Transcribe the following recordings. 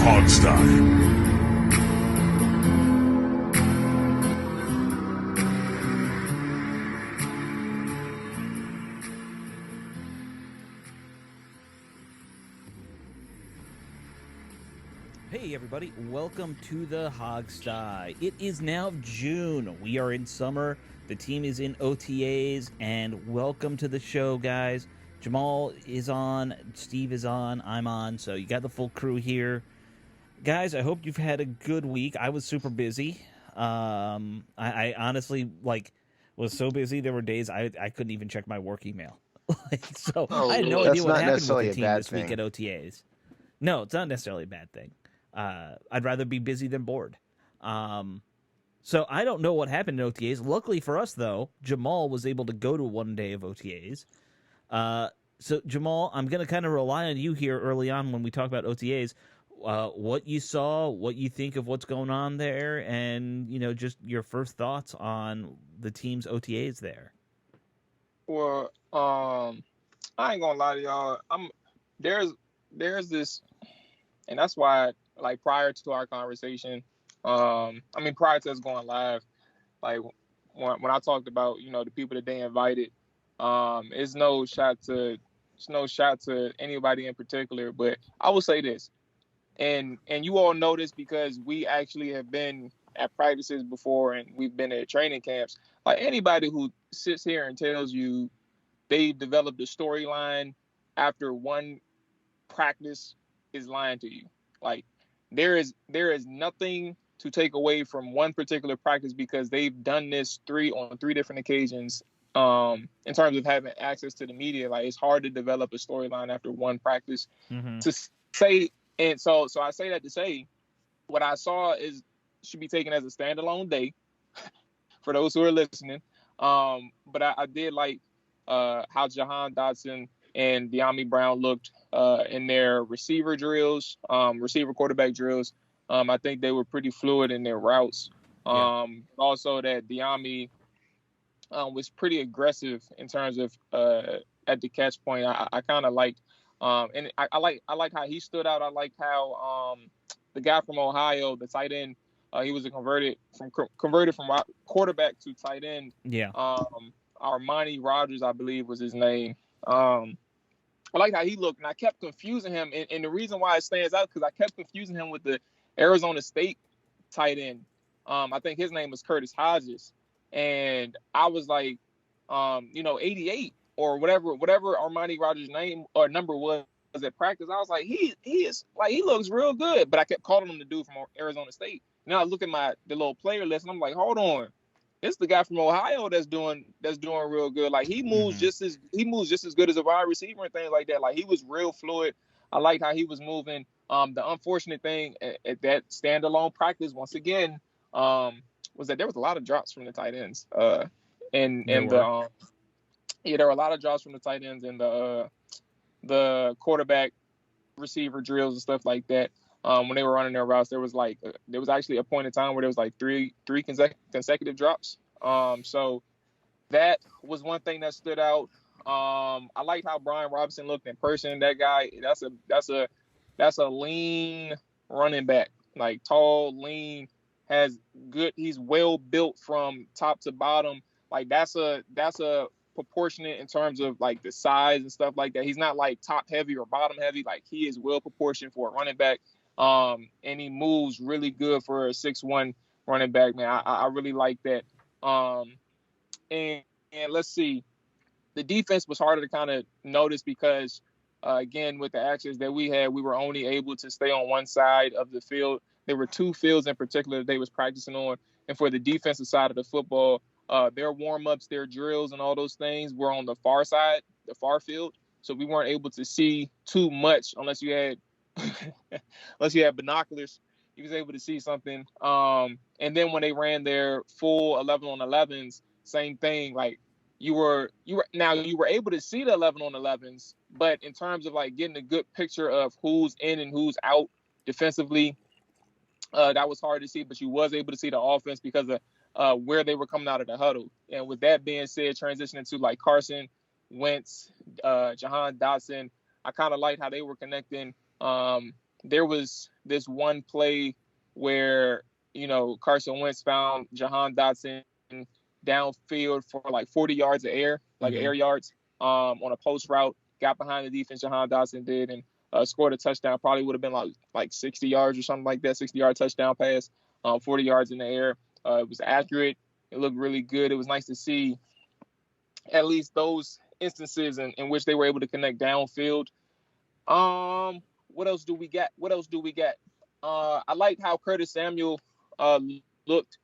Hogstye. Hey everybody, welcome to the Hogstye. It is now June. We are in summer. The team is in OTAs, and welcome to the show, guys. Jamal is on, Steve is on, I'm on, so you got the full crew here. Guys, I hope you've had a good week. I was super busy. I honestly was so busy there were days I couldn't even check my work email. So I Oh, had no idea that's what not happened with the necessarily a team bad this week thing. at OTAs. No, it's not necessarily a bad thing. I'd rather be busy than bored. So I don't know what happened in OTAs. Luckily for us, though, Jamal was able to go to one day of OTAs. So Jamal, I'm going to kind of rely on you here early on when we talk about OTAs. What you saw, what you think of what's going on there, and just your first thoughts on the team's OTAs there. Well, I ain't gonna lie to y'all. There's this, and that's why, like, prior to our conversation, prior to us going live, like when I talked about the people that they invited, it's no shot to anybody in particular, but I will say this, and you all know this because we actually have been at practices before and we've been at training camps. Like, anybody who sits here and tells you they developed a storyline after one practice is lying to you. Like, there is nothing to take away from one particular practice because they've done this on three different occasions. In terms of having access to the media, like, it's hard to develop a storyline after one practice. Mm-hmm. To say, and so I say that to say, what I saw should be taken as a standalone day for those who are listening. But I did like how Jahan Dotson and De'Ami Brown looked in their receiver drills, receiver quarterback drills. I think they were pretty fluid in their routes. Also, that De'Ami was pretty aggressive in terms of at the catch point. I kind of liked, and I like how he stood out. I like how the guy from Ohio, the tight end, he was converted from quarterback to tight end. Yeah. Armani Rogers, I believe, was his name. I like how he looked, and I kept confusing him. And the reason why it stands out because I kept confusing him with the Arizona State tight end. I think his name was Curtis Hodges, and I was like, 88 or whatever Armani Rogers' name or number was at practice. I was like, he looks real good, but I kept calling him the dude from Arizona State. Now I look at the little player list, and I'm like, hold on. It's the guy from Ohio that's doing real good. Like, he moves just as good as a wide receiver and things like that. Like, he was real fluid. I liked how he was moving. The unfortunate thing at that standalone practice, once again, was that there was a lot of drops from the tight ends. There were a lot of drops from the tight ends and the quarterback receiver drills and stuff like that. When they were running their routes, there was actually a point in time where there was like three consecutive drops. So that was one thing that stood out. I liked how Brian Robinson looked in person. That guy, that's a lean running back, like tall, lean, he's well built from top to bottom. Like, that's a proportionate in terms of like the size and stuff like that. He's not like top heavy or bottom heavy. Like, he is well proportioned for a running back. And he moves really good for a 6'1" running back, man. I really like that. And let's see, the defense was harder to kind of notice because, again, with the access that we had, we were only able to stay on one side of the field. There were two fields in particular that they was practicing on, and for the defensive side of the football, their warm-ups, their drills, and all those things were on the far side, the far field. So we weren't able to see too much unless you had binoculars. You was able to see something. And then when they ran their full 11 on 11s, same thing. Like, you were able to see the 11 on 11s, but in terms of like getting a good picture of who's in and who's out defensively, that was hard to see. But you was able to see the offense because of where they were coming out of the huddle. And with that being said, transitioning to like Carson Wentz, Jahan Dotson, I kind of liked how they were connecting. there was this one play where, Carson Wentz found Jahan Dotson downfield for like 40 yards of air, like air yards, on a post route, got behind the defense, Jahan Dotson did, and scored a touchdown. Probably would have been like 60 yards or something like that, 60-yard touchdown pass, 40 yards in the air. It was accurate. It looked really good. It was nice to see at least those instances in which they were able to connect downfield. What else do we got? I like how Curtis Samuel looked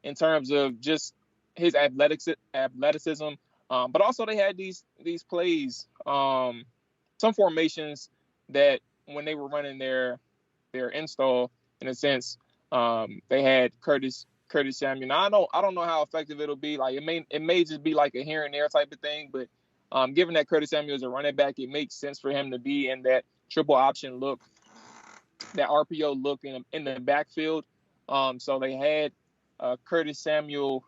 in terms of just his athleticism. But also they had these plays, some formations that when they were running their install, in a sense, they had Curtis Samuel. Now I don't know how effective it'll be. Like it may just be like a here and there type of thing, but given that Curtis Samuel is a running back, it makes sense for him to be in that triple option look, that RPO look in the backfield. So they had Curtis Samuel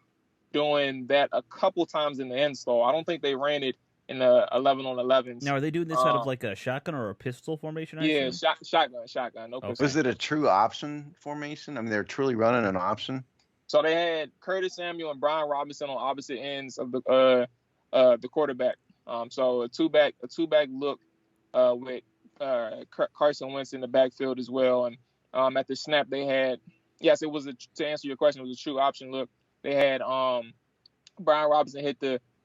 doing that a couple times in the install. I don't think they ran it in the 11-on-11s. Now, are they doing this out of like a shotgun or a pistol formation? Yeah, shotgun. No pistol. Was it a true option formation? I mean, they're truly running an option. So they had Curtis Samuel and Brian Robinson on opposite ends of the quarterback. So a two back look with Carson Wentz in the backfield as well. And at the snap they had, yes, it was to answer your question, it was a true option look. They had Brian Robinson hit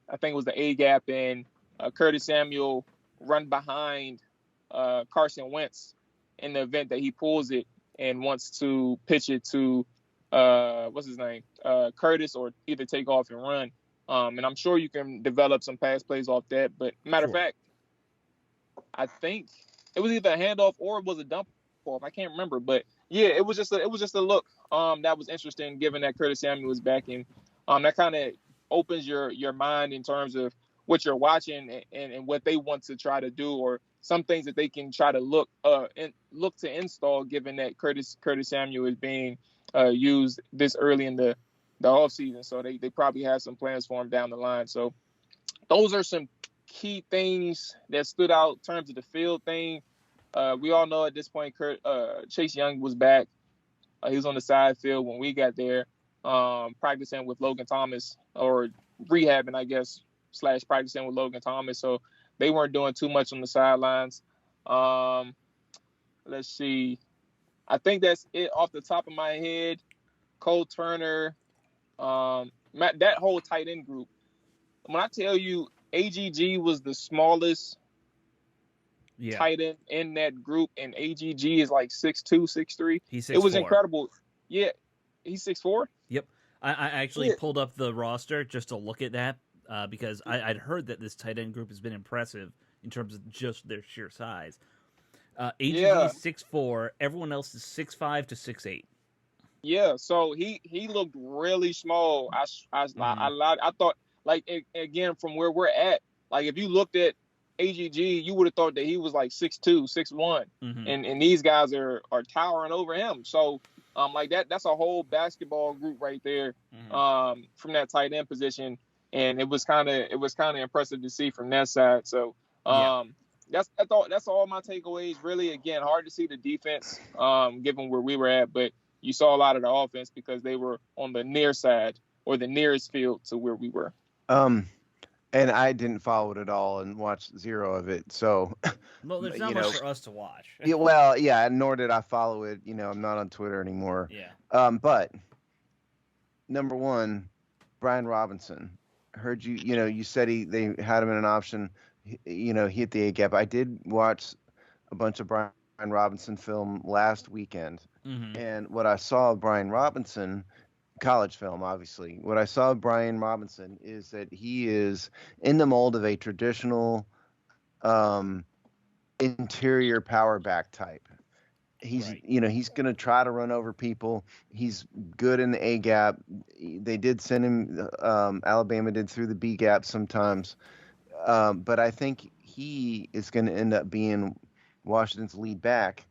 I think it was the A gap, and Curtis Samuel run behind Carson Wentz in the event that he pulls it and wants to pitch it to what's his name, Curtis, or either take off and run. And I'm sure you can develop some pass plays off that. But matter of fact, I think it was either a handoff or it was a dump off. I can't remember, but yeah, it was just a look that was interesting, given that Curtis Samuel was back, and that kind of opens your mind in terms of what you're watching and what they want to try to do, or some things that they can try to look to install, given that Curtis Samuel is being used this early in the off season. So they probably have some plans for him down the line. So those are some key things that stood out in terms of the field thing. We all know at this point, Chase Young was back. He was on the side field when we got there, practicing with Logan Thomas, or rehabbing, I guess, / practicing with Logan Thomas. So they weren't doing too much on the sidelines. Let's see. I think that's it off the top of my head. Cole Turner, that whole tight end group. When I tell you AGG was the smallest tight end in that group, and AGG is like 6'2", 6'3". It was incredible. Yeah, he's 6'4". Yep. I actually pulled up the roster just to look at that because I'd heard that this tight end group has been impressive in terms of just their sheer size. AGG is 6'4". Everyone else is 6'5" to 6'8". Yeah, so he looked really small. I thought, like, again, from where we're at, like if you looked at AGG, you would have thought that he was like 6'2", 6'1", and these guys are towering over him. So like that's a whole basketball group right there, from that tight end position, and it was kind of impressive to see from that side. So that's all my takeaways. Really, again, hard to see the defense given where we were at, but you saw a lot of the offense because they were on the near side, or the nearest field to where we were. And I didn't follow it at all and watched zero of it. So, well, there's not much for us to watch. Nor did I follow it. I'm not on Twitter anymore. Yeah. But number one, Brian Robinson. Heard you. You said they had him in an option. He hit the A gap. I did watch a bunch of Brian Robinson film last weekend, and what I saw of Brian Robinson, college film, obviously. What I saw of Brian Robinson is that he is in the mold of a traditional interior power back type. He's he's going to try to run over people. He's good in the A gap. They did send him Alabama did through the B gap sometimes. But I think he is going to end up being Washington's lead back,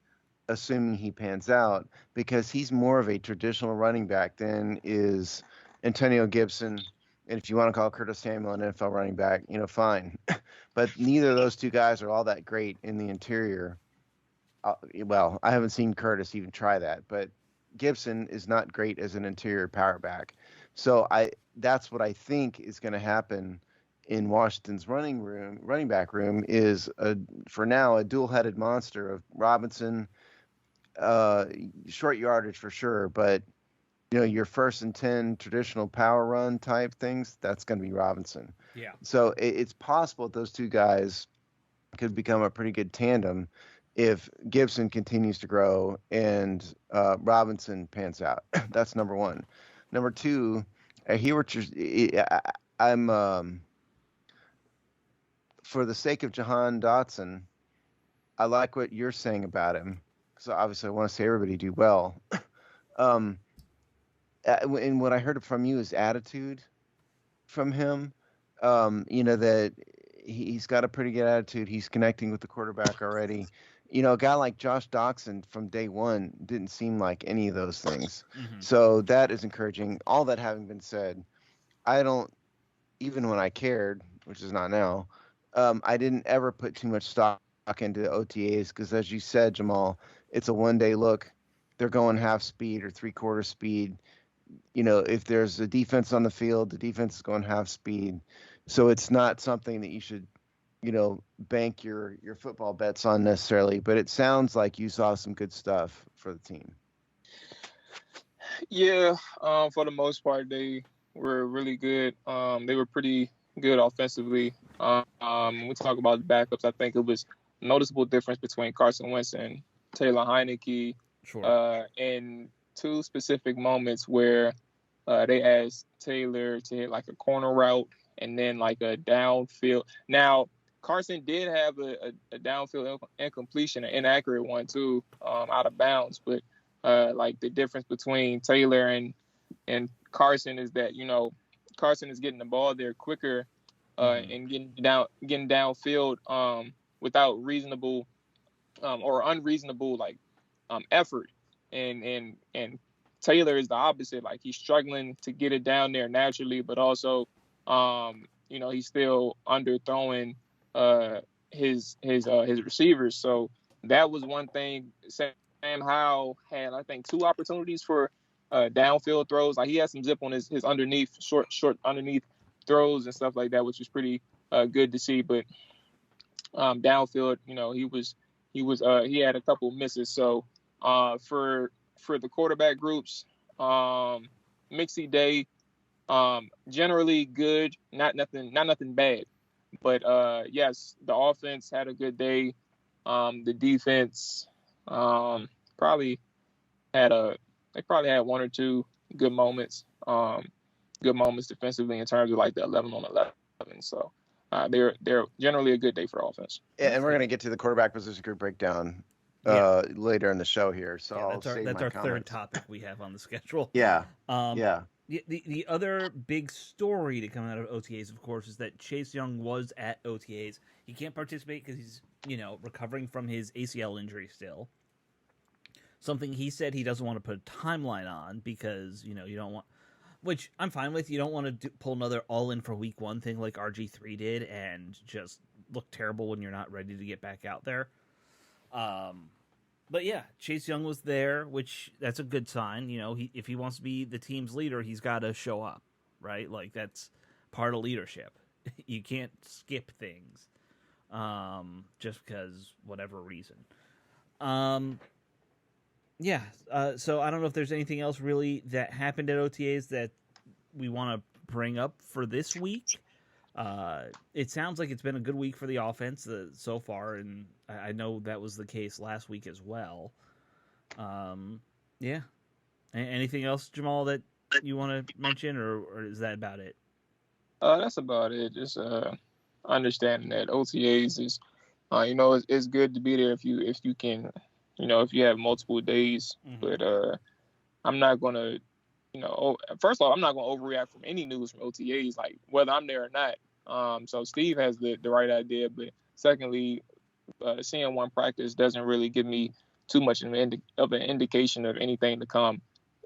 assuming he pans out, because he's more of a traditional running back than is Antonio Gibson. And if you want to call Curtis Samuel an NFL running back, fine. But neither of those two guys are all that great in the interior. well, I haven't seen Curtis even try that, but Gibson is not great as an interior power back. So that's what I think is going to happen in Washington's running back room is for now a dual-headed monster of Robinson, short yardage for sure, but your 1st and 10 traditional power run type things, that's going to be Robinson. Yeah. So it's possible that those two guys could become a pretty good tandem if Gibson continues to grow and Robinson pans out. That's number one. Number two, I hear what I'm for the sake of Jahan Dotson, I like what you're saying about him. So obviously I want to see everybody do well. And what I heard from you is attitude from him. That he's got a pretty good attitude. He's connecting with the quarterback already. A guy like Josh Doxson from day one didn't seem like any of those things. Mm-hmm. So that is encouraging. All that having been said, even when I cared, which is not now, I didn't ever put too much stock into OTAs because, as you said, Jamal, it's a one-day look. They're going half speed or three-quarter speed. If there's a defense on the field, the defense is going half speed. So it's not something that you should, bank your football bets on necessarily. But it sounds like you saw some good stuff for the team. Yeah, for the most part, they were really good. They were pretty good offensively. When we talk about the backups, I think it was a noticeable difference between Carson Wentz and Taylor Heineke. Sure. In two specific moments where they asked Taylor to hit like a corner route and then like a downfield. Now, Carson did have a downfield incompletion, an inaccurate one too, out of bounds. But like the difference between Taylor and Carson is that Carson is getting the ball there quicker and getting downfield without reasonable or unreasonable effort, and Taylor is the opposite. Like he's struggling to get it down there naturally, but also he's still underthrowing his receivers. So that was one thing. Sam Howell had, I think, 2 opportunities for downfield throws. Like he had some zip on his underneath short underneath throws and stuff like that, which was pretty good to see. But downfield, he had a couple misses. So for the quarterback groups, Mixie Day, generally good, not nothing bad. But yes, the offense had a good day. The defense probably had 1 or 2 good moments. Good moments defensively in terms of like the 11 on 11. So they're generally a good day for offense. Yeah, and we're gonna get to the quarterback position group breakdown later in the show here. So that's our third topic we have on the schedule. Yeah. The other big story to come out of OTAs, of course, is that Chase Young was at OTAs. He can't participate because he's recovering from his ACL injury still. Something he said he doesn't want to put a timeline on because you don't want, which I'm fine with. You don't want to pull another all in for week 1 thing like RG3 did and just look terrible when you're not ready to get back out there. But yeah, Chase Young was there, which that's a good sign. If he wants to be the team's leader, he's got to show up, right? Like that's part of leadership. You can't skip things, just because whatever reason. So I don't know if there's anything else really that happened at OTAs that we want to bring up for this week. It sounds like it's been a good week for the offense so far, and I know that was the case last week as well. Anything else, Jamal, that you want to mention, or is that about it? That's about it. Just understanding that OTAs is, it's good to be there if you can, if you have multiple days. Mm-hmm. But I'm not gonna. First of all, I'm not going to overreact from any news from OTAs, like whether I'm there or not. So Steve has the right idea, but secondly, seeing one practice doesn't really give me too much of an indication of anything to come.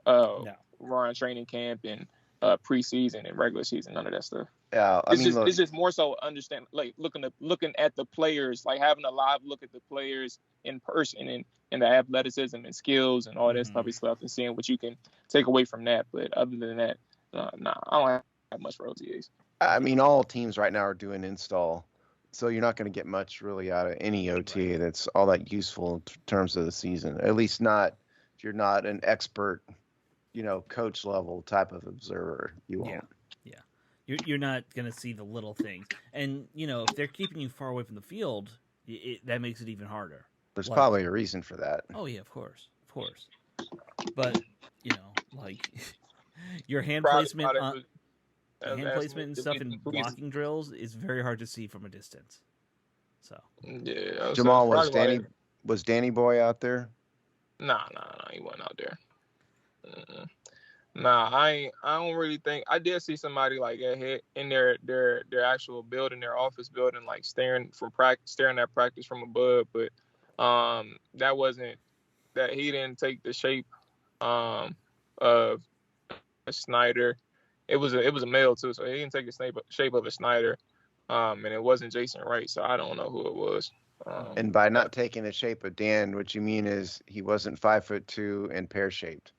We're on training camp and preseason and regular season, none of that stuff. Yeah, I mean, look, it's just more so understand, like looking at the players, like having a live look at the players in person and the athleticism and skills and all that type of stuff, and seeing what you can take away from that. But other than that, nah, I don't have much for OTAs. I mean, all teams right now are doing install, so you're not going to get much really out of any OTA that's all that useful in terms of the season. At least not if you're not an expert, coach level type of observer. You won't. Yeah. You're not going to see the little things. And, if they're keeping you far away from the field, that makes it even harder. There's probably a reason for that. Oh, yeah, of course. But, your hand placement and stuff in blocking drills is very hard to see from a distance. So yeah, Jamal, was Danny Boy out there? Nah, he wasn't out there. Nah, I don't really think. I did see somebody like get in their actual building, their office building, like staring at practice from above. But that wasn't that. He didn't take the shape of a Snyder. It was a male too, so he didn't take the shape of a Snyder. And it wasn't Jason Wright, so I don't know who it was. And by not taking the shape of Dan, what you mean is he wasn't 5'2" and pear shaped.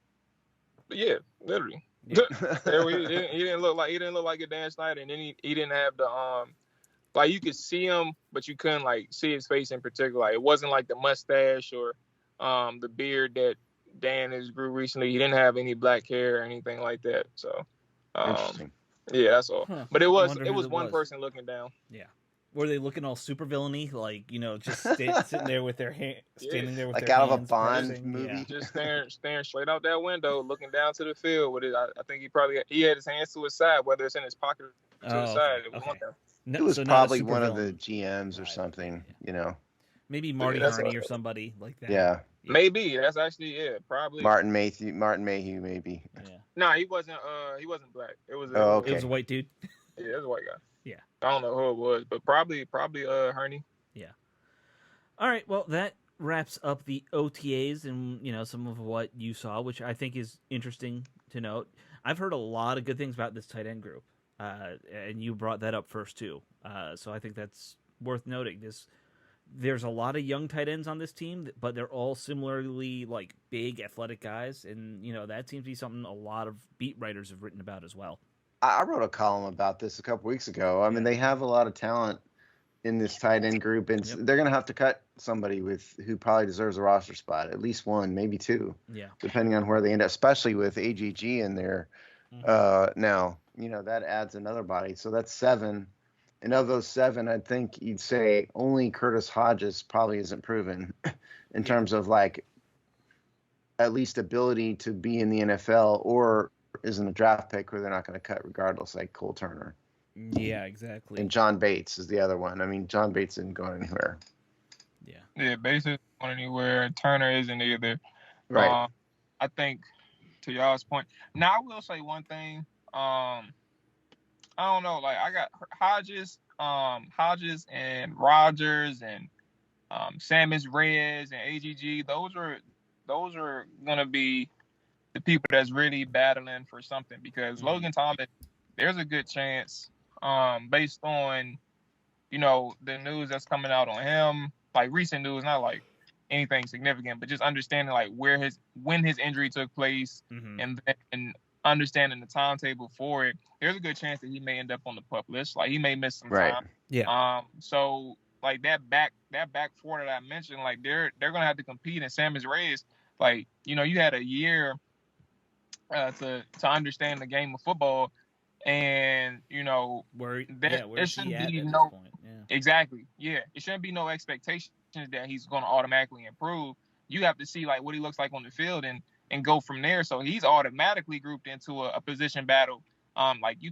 Yeah, literally. Yeah. he didn't look like a Dan Snyder, and then he didn't have the like you could see him, but you couldn't like see his face in particular. Like, it wasn't like the mustache or the beard that Dan has grew recently. He didn't have any black hair or anything like that. So interesting. Yeah, that's all. Huh. But it was one person looking down. Yeah. Were they looking all super villainy, like just sitting there with their hand, standing there with like their out hands of a Bond pressing? movie, yeah. Just staring straight out that window, looking down to the field with it. I think he had his hands to his side, whether it's in his pocket or to his side. It was one thing. It was probably one of the GMs or something, Maybe Marty Harney or somebody like that. Yeah. Maybe that's actually probably Martin Mayhew, maybe. Yeah. No, he wasn't black. It was It was a white dude. Yeah, it was a white guy. Yeah. I don't know who it was, but probably Harney. Yeah. All right, well that wraps up the OTAs and some of what you saw, which I think is interesting to note. I've heard a lot of good things about this tight end group. And you brought that up first too. So I think that's worth noting. There's a lot of young tight ends on this team, but they're all similarly like big, athletic guys, and that seems to be something a lot of beat writers have written about as well. I wrote a column about this a couple weeks ago. I mean, they have a lot of talent in this tight end group, and they're going to have to cut somebody who probably deserves a roster spot, at least one, maybe two, depending on where they end up, especially with AGG in there. Now, that adds another body, so that's 7. And of those 7, I think you'd say only Curtis Hodges probably isn't proven in terms of like at least ability to be in the NFL, or isn't a draft pick where they're not going to cut regardless, like Cole Turner. Yeah, exactly. And John Bates is the other one. I mean, John Bates isn't going anywhere. Yeah, Bates isn't going anywhere. Turner isn't either. Right. I think to y'all's point. Now, I will say one thing. I don't know. Like, I got Hodges and Rogers and Samus Reyes and AGG. Those are going to be the people that's really battling for something, because Logan Thomas, there's a good chance, based on, the news that's coming out on him, like recent news, not like anything significant, but just understanding like when his injury took place, and then understanding the timetable for it. There's a good chance that he may end up on the PUP list. Like, he may miss some time. Yeah. So like that back four that I mentioned, like they're gonna have to compete. And Samus Reyes, like, you had a year to understand the game of football, and where there shouldn't be no point. Yeah. Exactly. Yeah, it shouldn't be no expectations that he's going to automatically improve. You have to see like what he looks like on the field and go from there. So he's automatically grouped into a position battle. Like, you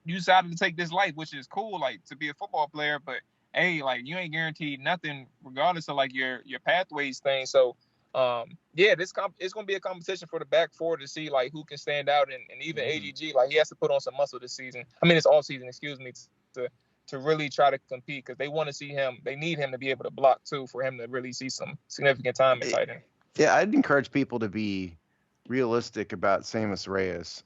decided to take this life, which is cool, like, to be a football player, but hey, like, you ain't guaranteed nothing regardless of like your pathways thing. So it's going to be a competition for the back four to see like who can stand out, and even AGG, like, he has to put on some muscle this season. I mean, it's all season, excuse me, to really try to compete, because they want to see him. They need him to be able to block too, for him to really see some significant time in tight end. Yeah, I'd encourage people to be realistic about Samus Reyes.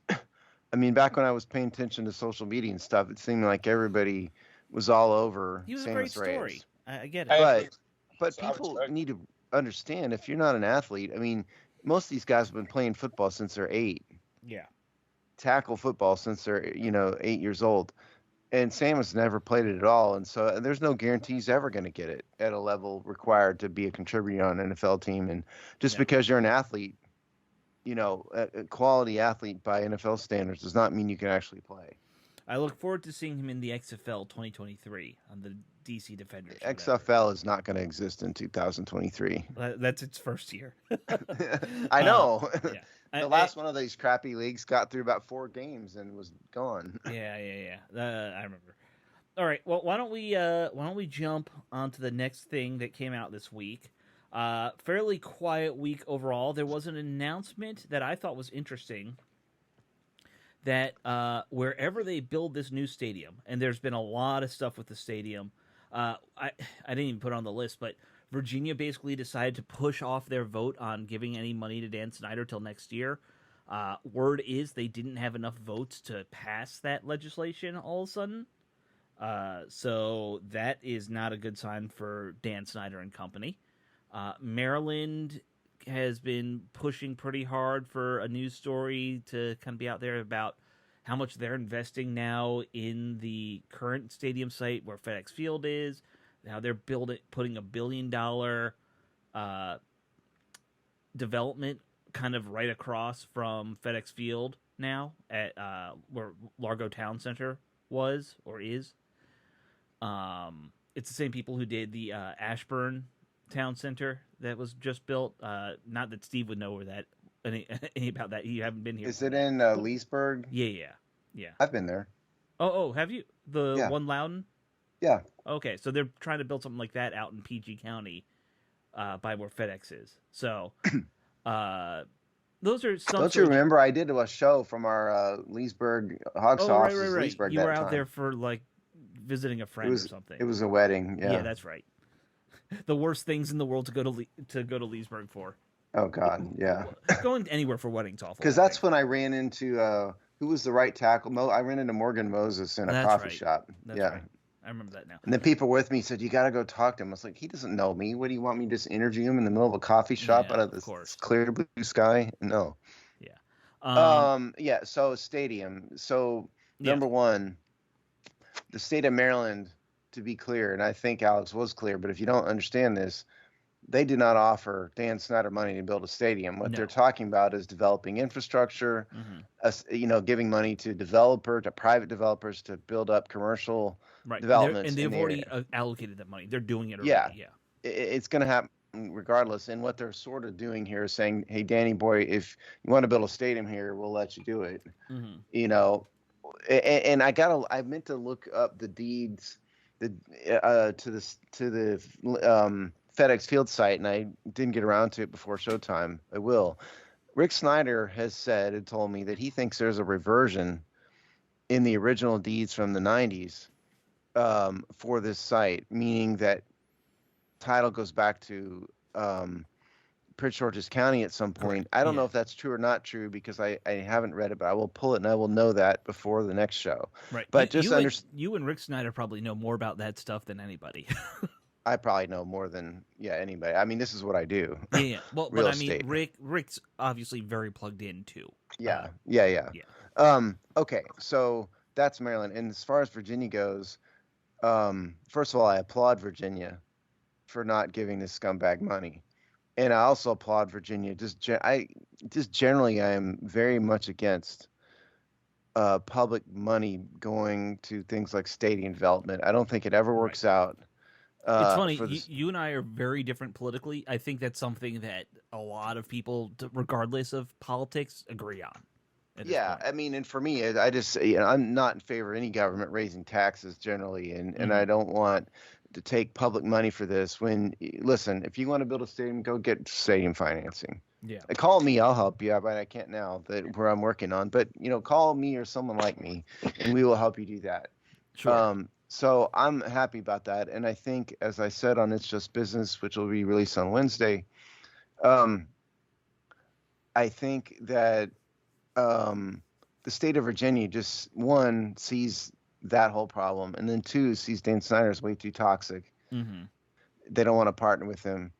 I mean, back when I was paying attention to social media and stuff, it seemed like everybody was all over He was a Sammis great story. Reyes. I get it. But people need to understand, if you're not an athlete, I mean, most of these guys have been playing football since they're 8. Yeah. Tackle football since they're 8 years old. And Sam has never played it at all, and so there's no guarantee he's ever going to get it at a level required to be a contributor on an NFL team. And just because you're an athlete, a quality athlete by NFL standards does not mean you can actually play. I look forward to seeing him in the XFL 2023 on the DC Defenders. XFL is not going to exist in 2023. That's its first year. I know. Yeah. The last one of these crappy leagues got through about 4 games and was gone. Yeah. I remember. All right. Well, why don't we jump onto the next thing that came out this week? Fairly quiet week overall. There was an announcement that I thought was interesting. That wherever they build this new stadium, and there's been a lot of stuff with the stadium. I didn't even put it on the list, but Virginia basically decided to push off their vote on giving any money to Dan Snyder till next year. Word is they didn't have enough votes to pass that legislation all of a sudden. So that is not a good sign for Dan Snyder and company. Maryland has been pushing pretty hard for a news story to kind of be out there about how much they're investing now in the current stadium site where FedEx Field is. Now they're putting $1 billion development kind of right across from FedEx Field now at where Largo Town Center was or is. It's the same people who did the Ashburn Town Center that was just built. Not that Steve would know where that any about that. You haven't been here. Is it in Leesburg? Yeah. I've been there. Oh, have you? The one Loudon? Yeah. Okay, so they're trying to build something like that out in PG County, by where FedEx is. So, those are some. Don't you remember? I did a show from our Leesburg Hog Sauce. Right. Leesburg You were out time. there for like visiting a friend or something. It was a wedding. Yeah, that's right. The worst things in the world to go to Leesburg for. Oh God, yeah. Going anywhere for weddings awful. Because that's when I ran into who was the right tackle. I ran into Morgan Moses in a coffee shop. That's right. I remember that now. And then people with me said, "You got to go talk to him." I was like, "He doesn't know me. What do you want me to just interview him in the middle of a coffee shop out of this clear blue sky?" No. Yeah. So stadium. So number one, the state of Maryland. To be clear, and I think Alex was clear, but if you don't understand this, they did not offer Dan Snyder money to build a stadium. What they're talking about is developing infrastructure, giving money to private developers to build up commercial developments. And they've already allocated that money. They're doing it already. Yeah. It's going to happen regardless. And what they're sort of doing here is saying, hey, Danny boy, if you want to build a stadium here, we'll let you do it. And I meant to look up the deeds to the FedEx Field site, and I didn't get around to it before showtime. I will. Rick Snyder has said and told me that he thinks there's a reversion in the original deeds from the 90s for this site, meaning that title goes back to Prince George's County at some point. I don't know if that's true or not true because I haven't read it, but I will pull it and I will know that before the next show. Right. But you and Rick Snyder probably know more about that stuff than anybody. I probably know more than anybody. I mean, this is what I do. Yeah. Well, but I mean, Rick's obviously very plugged in too. Yeah. Okay, so that's Maryland, and as far as Virginia goes, first of all, I applaud Virginia for not giving this scumbag money. And I also applaud Virginia. Generally, I am very much against public money going to things like stadium development. I don't think it ever works out. It's funny. You and I are very different politically. I think that's something that a lot of people, regardless of politics, agree on. Yeah, I mean, and for me, I'm not in favor of any government raising taxes generally, and I don't want to take public money for this. Listen, if you want to build a stadium, go get stadium financing. Yeah. Call me, I'll help you. But I can't now where I'm working on. But call me or someone like me, and we will help you do that. Sure. So I'm happy about that, and I think, as I said on It's Just Business, which will be released on Wednesday, I think that the state of Virginia just, one, sees that whole problem, and then two, sees Dan Snyder's way too toxic. Mm-hmm. They don't want to partner with him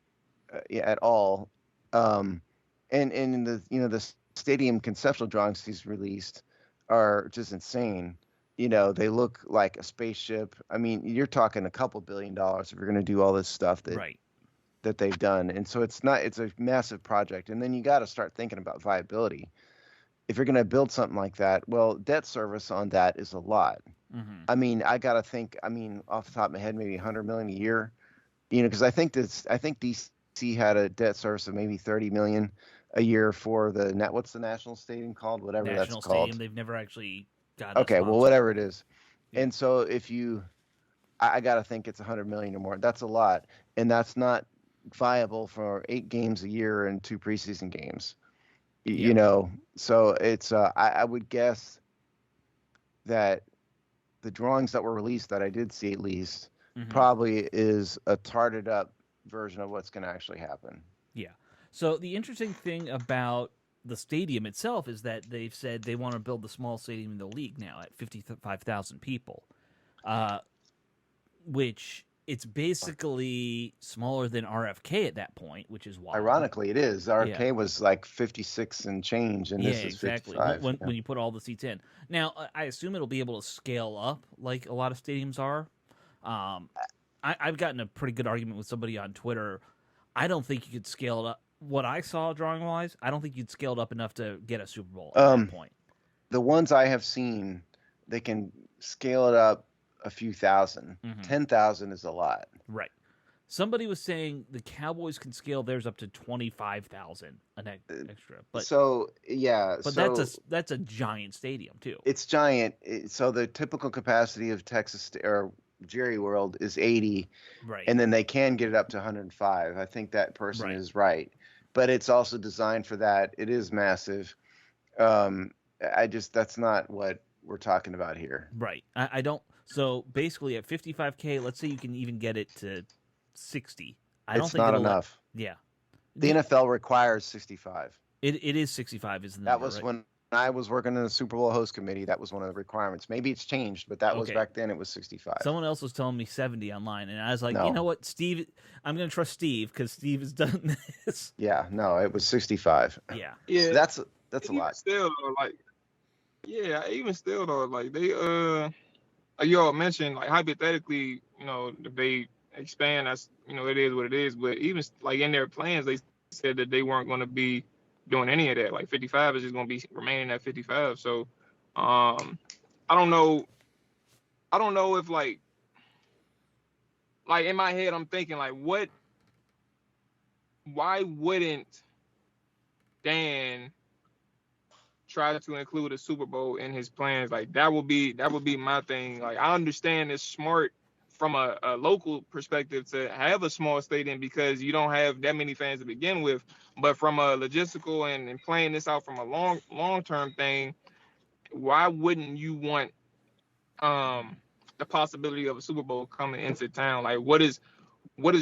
at all. And the stadium conceptual drawings he's released are just insane. They look like a spaceship. I mean, you're talking a couple $2 billion if you're going to do all this stuff that they've done. And so it's a massive project. And then you got to start thinking about viability. If you're going to build something like that, well, debt service on that is a lot. Mm-hmm. I mean, I got to think, off the top of my head, maybe $100 million a year, because I think DC had a debt service of maybe $30 million a year for what's the national stadium called? Whatever National that's called. Stadium. They've never actually got. Okay, well, whatever it is. Yeah. And so I got to think it's $100 million or more. That's a lot, and that's not viable for 8 games a year and 2 preseason games. So it's I would guess that the drawings that were released that I did see at least probably is a tarted up version of what's going to actually happen. Yeah. So the interesting thing about the stadium itself is that they've said they want to build the small stadium in the league now at 55,000 people, which it's basically smaller than RFK at that point, which is wild. Ironically, it is. RFK was like 56 and change, and this is 55. When you put all the seats in. Now, I assume it'll be able to scale up like a lot of stadiums are. I've gotten a pretty good argument with somebody on Twitter. I don't think you could scale it up. What I saw drawing-wise, I don't think you'd scale it up enough to get a Super Bowl at that point. The ones I have seen, they can scale it up a few thousand. 10,000 is a lot. Right. Somebody was saying the Cowboys can scale theirs up to 25,000 an extra. But that's a giant stadium too. It's giant. So the typical capacity of Texas or Jerry World is 80, right? And then they can get it up to 105. I think that person is right, but it's also designed for that. It is massive. That's not what we're talking about here. Right. I don't. So basically, at 55K, let's say you can even get it to 60. It's not enough. Yeah. The NFL requires 65. It is 65, isn't it? That was when I was working in the Super Bowl host committee. That was one of the requirements. Maybe it's changed, but that was back then. It was 65. Someone else was telling me 70 online, and I was like, you know what, Steve? I'm going to trust Steve because Steve has done this. Yeah, no, it was 65. Yeah. That's a lot. Still, even still though, like they you all mentioned, like hypothetically, if they expand, that's it is what it is. But even like in their plans, they said that they weren't going to be doing any of that. Like 55 is just going to be remaining at 55. So I don't know if like in my head I'm thinking like why wouldn't Dan try to include a Super Bowl in his plans? Like that would be my thing. Like I understand it's smart from a local perspective to have a small stadium because you don't have that many fans to begin with. But from a logistical and playing this out from a long-term thing, why wouldn't you want the possibility of a Super Bowl coming into town? Like what is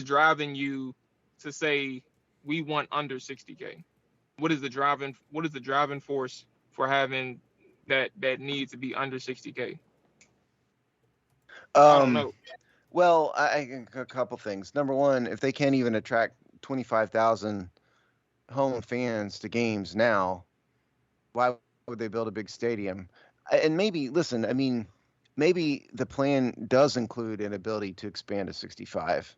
driving you to say we want under 60K? What is the driving force for having that need to be under 60K? I don't know. Well, a couple things. Number one, if they can't even attract 25,000 home fans to games now, why would they build a big stadium? And maybe the plan does include an ability to expand to 65.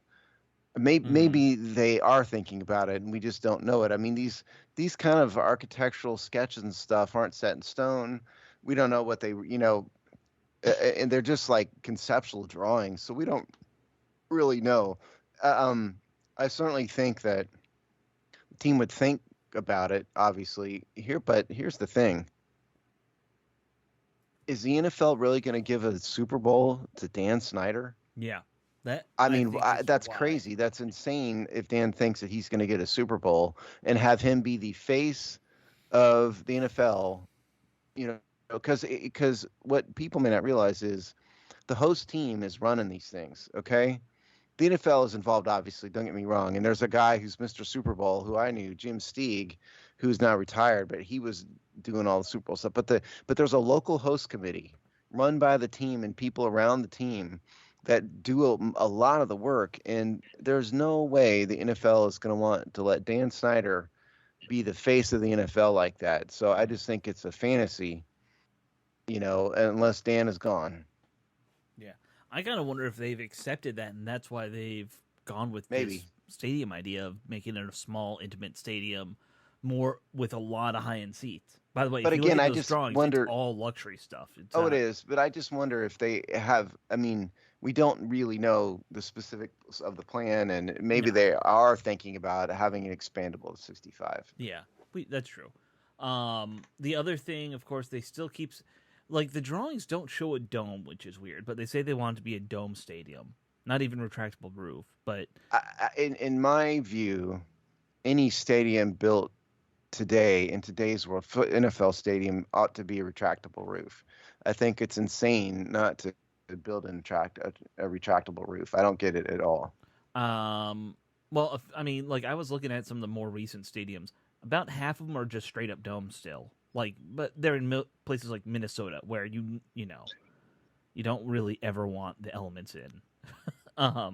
Maybe they are thinking about it and we just don't know it. I mean, these kind of architectural sketches and stuff aren't set in stone. We don't know what they, and they're just like conceptual drawings. So we don't really know. I certainly think that the team would think about it, obviously but here's the thing. Is the NFL really going to give a Super Bowl to Dan Snyder? Yeah. That's crazy. That's insane if Dan thinks that he's going to get a Super Bowl and have him be the face of the NFL, because what people may not realize is the host team is running these things, okay? The NFL is involved, obviously, don't get me wrong, and there's a guy who's Mr. Super Bowl who I knew, Jim Steig, who's now retired, but he was doing all the Super Bowl stuff. But there's a local host committee run by the team and people around the team that do a lot of the work. And there's no way the NFL is going to want to let Dan Snyder be the face of the NFL like that. So I just think it's a fantasy, unless Dan is gone. Yeah. I kind of wonder if they've accepted that, and that's why they've gone with Maybe this stadium idea of making it a small, intimate stadium, more with a lot of high-end seats. By the way, but if you again, look at I those just drawings, wonder. It's all luxury stuff. It's, It is, but I just wonder if they have. I mean, we don't really know the specifics of the plan, and maybe they are thinking about having it expandable to 65. Yeah, that's true. The other thing, of course, they still keeps like the drawings don't show a dome, which is weird, but they say they want it to be a dome stadium, not even retractable roof. But in my view, any stadium built today in today's world, NFL stadium ought to be a retractable roof. I think it's insane not to build a retractable roof. I don't get it at all. Well, I mean, like I was looking at some of the more recent stadiums. About half of them are just straight up domes still. Like, but they're in places like Minnesota where you don't really ever want the elements in. Yeah.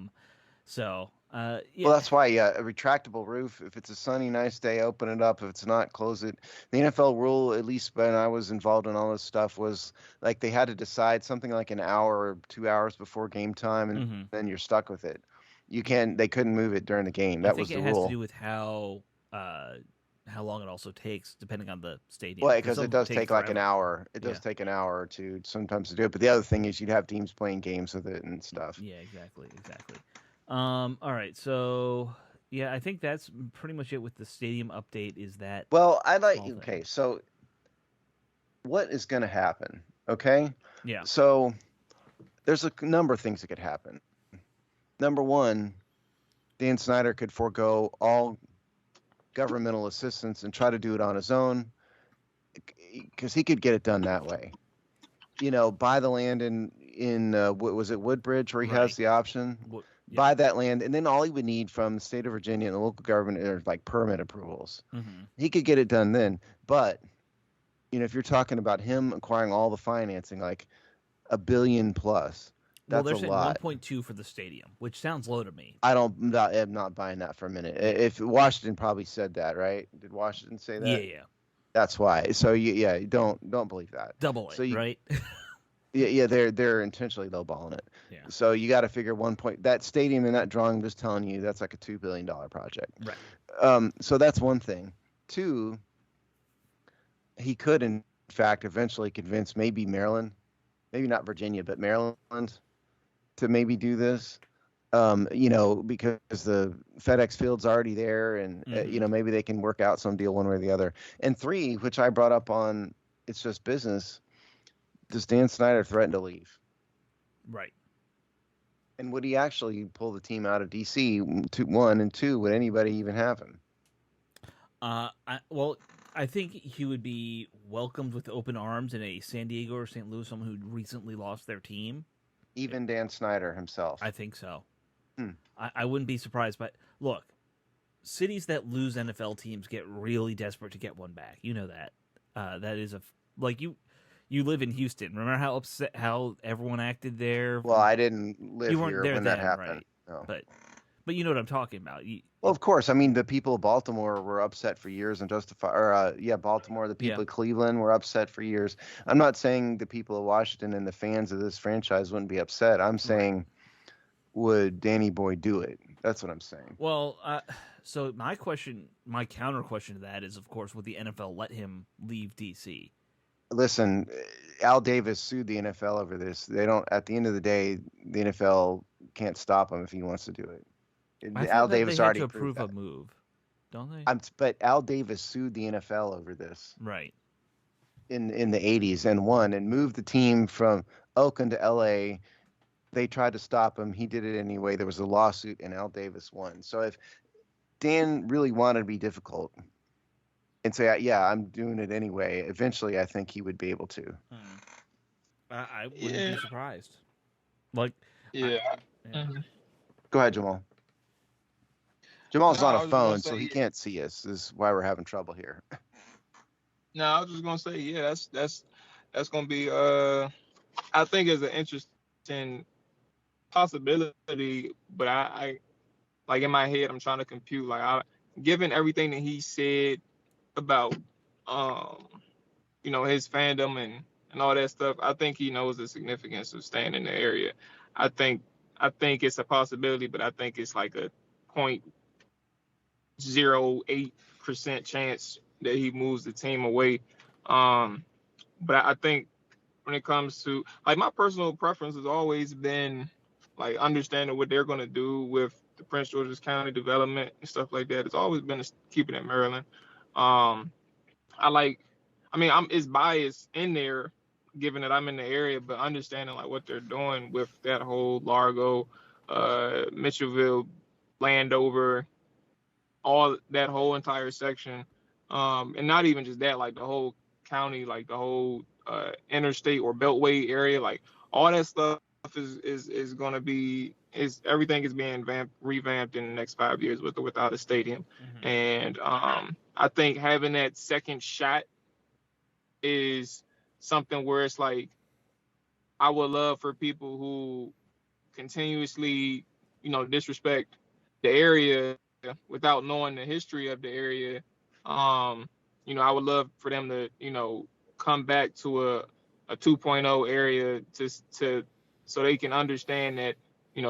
Well, that's why a retractable roof. If it's a sunny, nice day, open it up. If it's not, close it. The NFL rule, at least when I was involved in all this stuff, was like they had to decide something like an hour or 2 hours before game time, and then you're stuck with it. They couldn't move it during the game. That was the rule. I think it has to do with how long it also takes, depending on the stadium. Well, because it does take like an hour. It does take an hour or two sometimes to do it. But the other thing is you'd have teams playing games with it and stuff. Yeah, exactly. All right, so yeah, I think that's pretty much it with the stadium update. Is that okay? So what is going to happen? Okay. Yeah. So there's a number of things that could happen. Number one, Dan Snyder could forego all governmental assistance and try to do it on his own, because he could get it done that way. Buy the land in what was it, Woodbridge, where he has the option. Buy that land, and then all he would need from the state of Virginia and the local government are like permit approvals. He could get it done then. But if you're talking about him acquiring all the financing, like $1 billion plus, that's a lot. 1.2 for the stadium, which sounds low to me. I'm not buying that for a minute. If Washington probably said that, right? Did Washington say that? Yeah. That's why. So don't believe that. Double it, right? Yeah, they're intentionally lowballing it. Yeah. So you got to figure that stadium in that drawing. I'm just telling you, that's like a $2 billion project. Right. So that's one thing. Two, he could in fact eventually convince maybe Maryland, maybe not Virginia, but Maryland, to maybe do this. Because the FedEx Field's already there, and maybe they can work out some deal one way or the other. And three, which I brought up on It's Just Business. Does Dan Snyder threaten to leave? Right. And would he actually pull the team out of D.C., one, and two, would anybody even have him? I think he would be welcomed with open arms in a San Diego or St. Louis, someone who recently lost their team. Even Dan Snyder himself? I think so. I wouldn't be surprised. But look, cities that lose NFL teams get really desperate to get one back. You know that. That is you live in Houston. Remember how everyone acted there? Well, I didn't live here when that happened. Right? No. But you know what I'm talking about. Well, of course. I mean, the people of Baltimore were upset for years, and Baltimore. The people of Cleveland were upset for years. I'm not saying the people of Washington and the fans of this franchise wouldn't be upset. I'm saying, would Danny Boy do it? That's what I'm saying. Well, so my counter question to that is, of course, would the NFL let him leave DC? Listen, Al Davis sued the NFL over this. They don't. At the end of the day, the NFL can't stop him if he wants to do it. Al Davis already approved a move, don't they? But Al Davis sued the NFL over this, right? In the 80s and won and moved the team from Oakland to LA. They tried to stop him. He did it anyway. There was a lawsuit, and Al Davis won. So if Dan really wanted to be difficult and say, "Yeah, I'm doing it anyway," eventually, I think he would be able to. I wouldn't be surprised. Go ahead, Jamal. Jamal's on a phone, so he can't see us. This is why we're having trouble here. No, I was just gonna say, yeah, that's gonna be I think it's an interesting possibility, but I like in my head I'm trying to compute given everything that he said about um his fandom and all that stuff, I think he knows the significance of staying in the area. I think I think it's a possibility, but I think it's like a 0.08% chance that he moves the team away. Um, but I think when it comes to like my personal preference has always been like understanding what they're going to do with the Prince George's County development and stuff like that. It's always been keeping it in Maryland. Um, I like, I mean, it's biased in there, given that I'm in the area, but understanding like what they're doing with that whole Largo, Mitchellville, Landover, all that whole entire section, and not even just that, like the whole county, like the whole interstate or beltway area, like all that stuff is going to be is everything is being revamped in the next 5 years without a stadium, and I think having that second shot is something where it's like I would love for people who continuously, disrespect the area without knowing the history of the area. I would love for them to, come back to a 2.0 area to so they can understand that,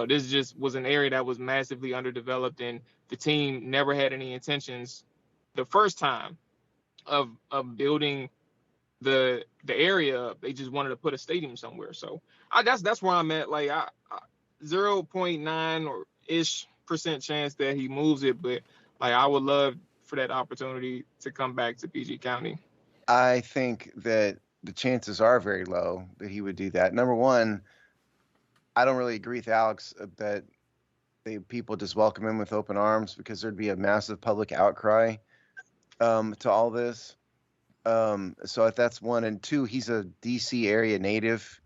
this just was an area that was massively underdeveloped and the team never had any intentions the first time of building the area up. They just wanted to put a stadium somewhere. So that's where I'm at. Like 0.9 or ish percent chance that he moves it, but like I would love for that opportunity to come back to PG County. I think that the chances are very low that he would do that. Number one, I don't really agree with Alex that people just welcome him with open arms, because there'd be a massive public outcry to all this. So that's one. And two, he's a DC area native.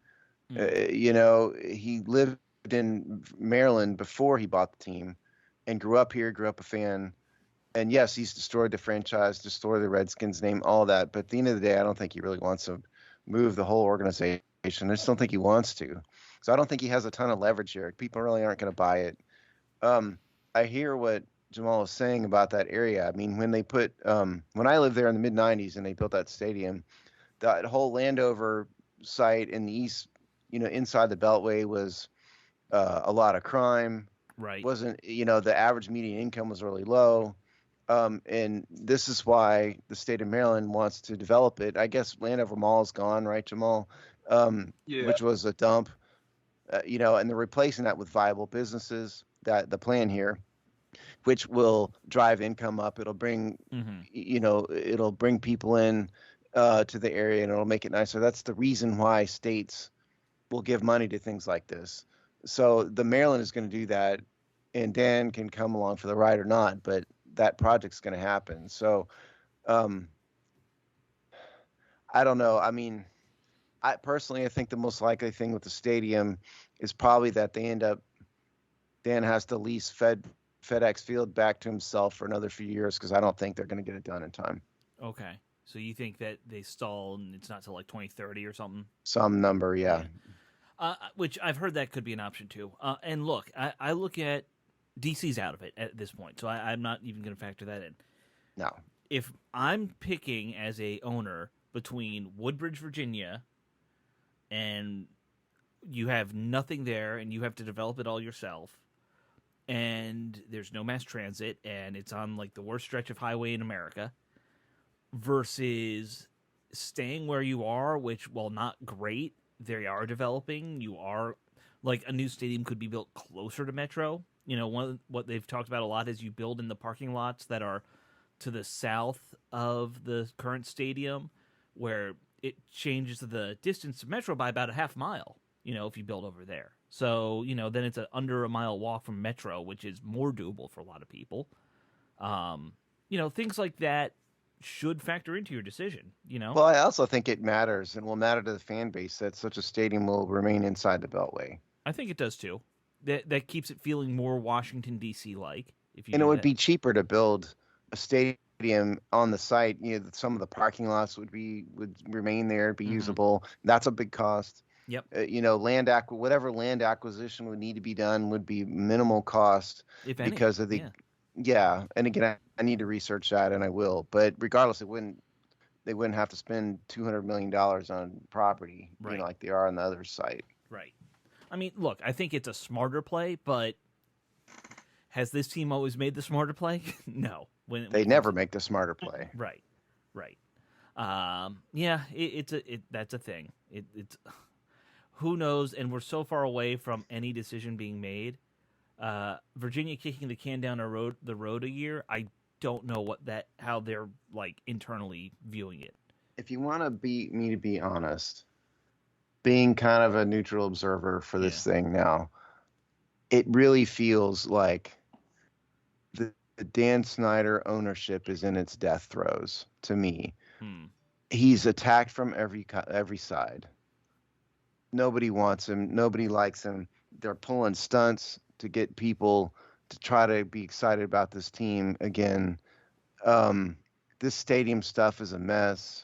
He lived in Maryland before he bought the team and grew up here, grew up a fan. And yes, he's destroyed the franchise, destroyed the Redskins name, all that. But at the end of the day, I don't think he really wants to move the whole organization. I just don't think he wants to. So I don't think he has a ton of leverage here. People really aren't going to buy it. I hear what Jamual is saying about that area. I mean, when they put when I lived there in the mid 90s and they built that stadium, that whole Landover site in the east, inside the Beltway was a lot of crime. Right. Wasn't, the average median income was really low. And this is why the state of Maryland wants to develop it. I guess Landover Mall is gone, right, Jamual? Which was a dump, and they're replacing that with viable businesses. That the plan here, which will drive income up. It'll bring, it'll bring people in to the area, and it'll make it nicer. That's the reason why states will give money to things like this. So the Maryland is going to do that, and Dan can come along for the ride or not, but that project's going to happen. So I don't know. I mean, I think the most likely thing with the stadium is probably that Dan has to lease FedEx Field back to himself for another few years, because I don't think they're going to get it done in time. Okay. So you think that they stall and it's not till like 2030 or something? Some number, yeah. Which I've heard that could be an option too. And look, I look at DC's out of it at this point, so I'm not even going to factor that in. No. If I'm picking as a owner between Woodbridge, Virginia, and you have nothing there and you have to develop it all yourself, and there's no mass transit, and it's on like the worst stretch of highway in America, versus staying where you are, which, while not great, they are developing. You are like, a new stadium could be built closer to Metro. What they've talked about a lot is you build in the parking lots that are to the south of the current stadium, where it changes the distance to Metro by about a half mile, if you build over there. So, then it's under a mile walk from Metro, which is more doable for a lot of people. Things like that should factor into your decision, Well, I also think it matters, and will matter to the fan base, that such a stadium will remain inside the Beltway. I think it does too. That keeps it feeling more Washington, D.C. like. And it would be cheaper to build a stadium on the site, some of the parking lots would remain there, be usable. That's a big cost. Yep. Whatever land acquisition would need to be done would be minimal cost, if any, because of yeah. And again, I need to research that, and I will. But regardless, they wouldn't have to spend $200 million on property, right, like they are on the other site. Right. I mean, look, I think it's a smarter play, but has this team always made the smarter play? No. They never make the smarter play. Right. Yeah, that's a thing. It's who knows, and we're so far away from any decision being made. Virginia kicking the can down the road a year. I don't know how they're like internally viewing it. If you want to be honest, being kind of a neutral observer for this thing now, it really feels like the Dan Snyder ownership is in its death throes to me. He's attacked from every side. Nobody wants him. Nobody likes him. They're pulling stunts to get people to try to be excited about this team again. This stadium stuff is a mess.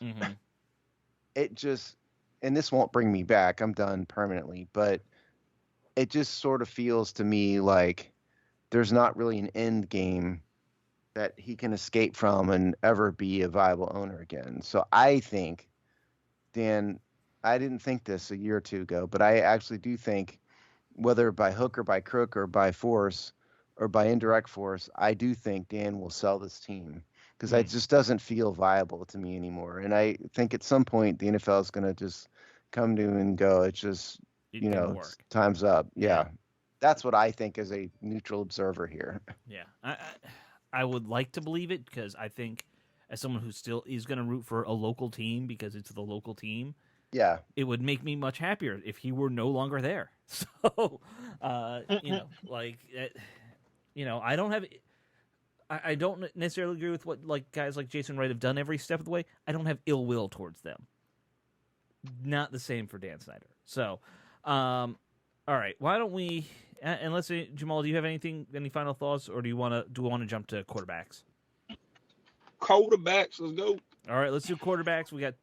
It just, and this won't bring me back. I'm done permanently, but it just sort of feels to me like there's not really an end game that he can escape from and ever be a viable owner again. So I think, Dan, I didn't think this a year or two ago, but I actually do think, whether by hook or by crook or by force or by indirect force, I do think Dan will sell this team, because it just doesn't feel viable to me anymore. And I think at some point the NFL is going to just come to and go. It's just, time's up. Yeah. That's what I think as a neutral observer here. Yeah. I would like to believe it, because I think, as someone who still is going to root for a local team because it's the local team, it would make me much happier if he were no longer there. So, I don't have, I don't necessarily agree with what guys like Jason Wright have done every step of the way. I don't have ill will towards them. Not the same for Dan Snyder. So, all right, why don't we? And let's say, Jamal, do you have any final thoughts, or do we want to jump to quarterbacks? Quarterbacks, let's go. All right, let's do quarterbacks. We got,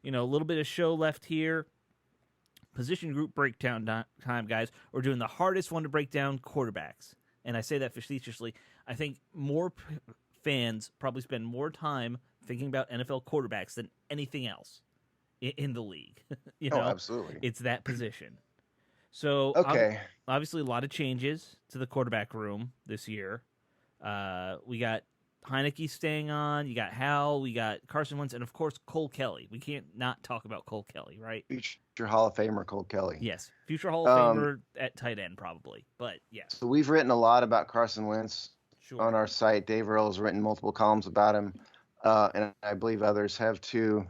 a little bit of show left here. Position group breakdown time, guys. We're doing the hardest one to break down, quarterbacks. And I say that facetiously. I think more fans probably spend more time thinking about NFL quarterbacks than anything else in the league. Absolutely. It's that position. So, obviously, a lot of changes to the quarterback room this year. We got Heineke staying on. You got Howell. We got Carson Wentz. And, of course, Cole Kelly. We can't not talk about Cole Kelly, right? Future Hall of Famer Cole Kelly. Yes. Future Hall of Famer at tight end, probably. But, yes. So we've written a lot about Carson Wentz on our site. Dave Earl has written multiple columns about him. And I believe others have, too.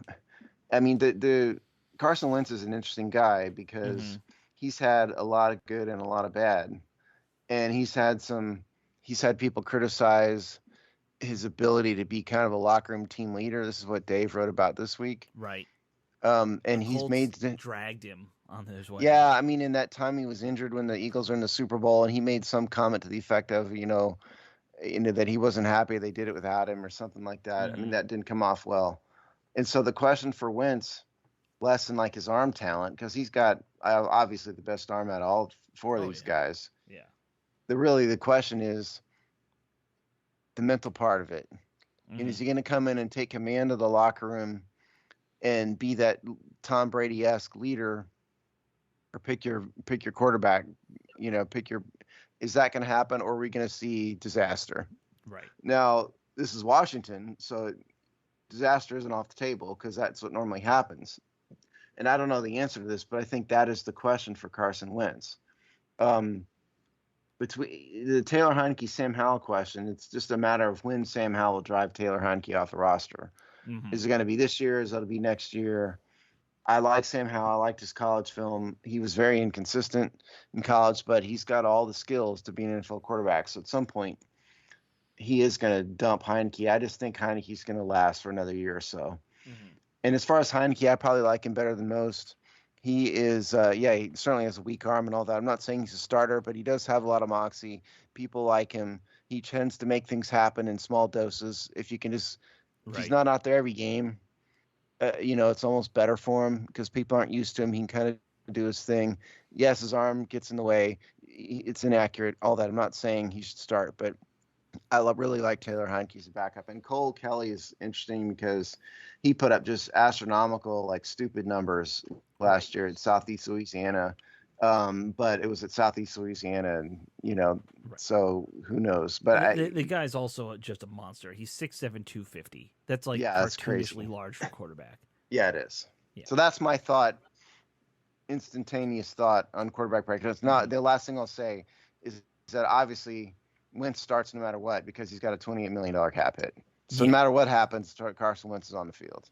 I mean, the Carson Wentz is an interesting guy because he's had a lot of good and a lot of bad. And he's had people criticize his ability to be kind of a locker room team leader. This is what Dave wrote about this week. Right. And he's dragged him on his way. Yeah, I mean, in that time he was injured when the Eagles were in the Super Bowl, and he made some comment to the effect of, that he wasn't happy they did it without him or something like that. I mean, that didn't come off well. And so the question for Wentz, less than his arm talent, because he's got obviously the best arm out of all four of these guys. Yeah. The question is the mental part of it. And is he going to come in and take command of the locker room and be that Tom Brady-esque leader, or pick your quarterback, is that going to happen, or are we going to see disaster? Right. Now, this is Washington, so disaster isn't off the table, because that's what normally happens. And I don't know the answer to this, but I think that is the question for Carson Wentz. Between the Taylor Heineke, Sam Howell question, it's just a matter of when Sam Howell will drive Taylor Heineke off the roster. Is it going to be this year? Is it going to be next year? I like Sam Howell. I liked his college film. He was very inconsistent in college, but he's got all the skills to be an NFL quarterback. So at some point, he is going to dump Heineke. I just think Heineke's going to last for another year or so. And as far as Heineke, I probably like him better than most. He is, he certainly has a weak arm and all that. I'm not saying he's a starter, but he does have a lot of moxie. People like him. He tends to make things happen in small doses. If you can just, if he's not out there every game, it's almost better for him because people aren't used to him. He can kind of do his thing. Yes, his arm gets in the way. It's inaccurate, all that. I'm not saying he should start, but I really like Taylor Heineke as a backup. And Cole Kelly is interesting because he put up just astronomical, like stupid numbers last year at Southeast Louisiana. But it was at Southeast Louisiana, and so who knows? But the guy's also just a monster. He's 6'7", 250. That's like that's cartoonishly large for quarterback. Yeah, it is. Yeah. So that's my thought, instantaneous thought on quarterback practice. It's not the last thing I'll say is that obviously Wentz starts no matter what because he's got a $28 million cap hit. So no matter what happens, Carson Wentz is on the field.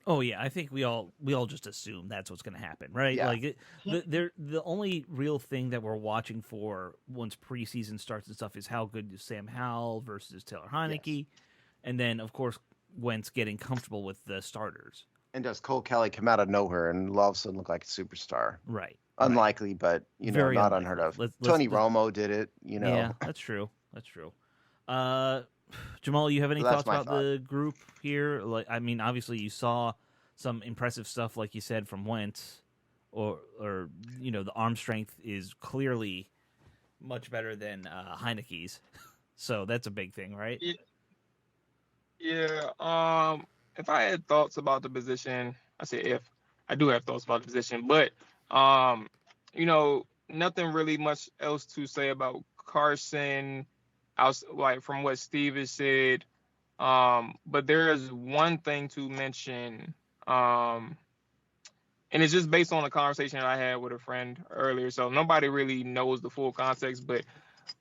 Oh yeah, I think we all just assume that's what's going to happen, right? Yeah. Like the only real thing that we're watching for once preseason starts and stuff is how good is Sam Howell versus Taylor Heineke, and then of course Wentz getting comfortable with the starters. And does Cole Kelly come out of nowhere and all of a sudden look like a superstar? Right. Unlikely, but Very not unlikely. unheard of. Let's Romo did it. Yeah, that's true. Jamal, you have any thoughts about the group here? Like, I mean, obviously you saw some impressive stuff, like you said, from Wentz, or the arm strength is clearly much better than Heineke's, so that's a big thing, right? Yeah. If I had thoughts about the position, I say if I do have thoughts about the position, but nothing really much else to say about Carson. Like from what Steve has said, but there is one thing to mention, and it's just based on a conversation that I had with a friend earlier, so nobody really knows the full context, but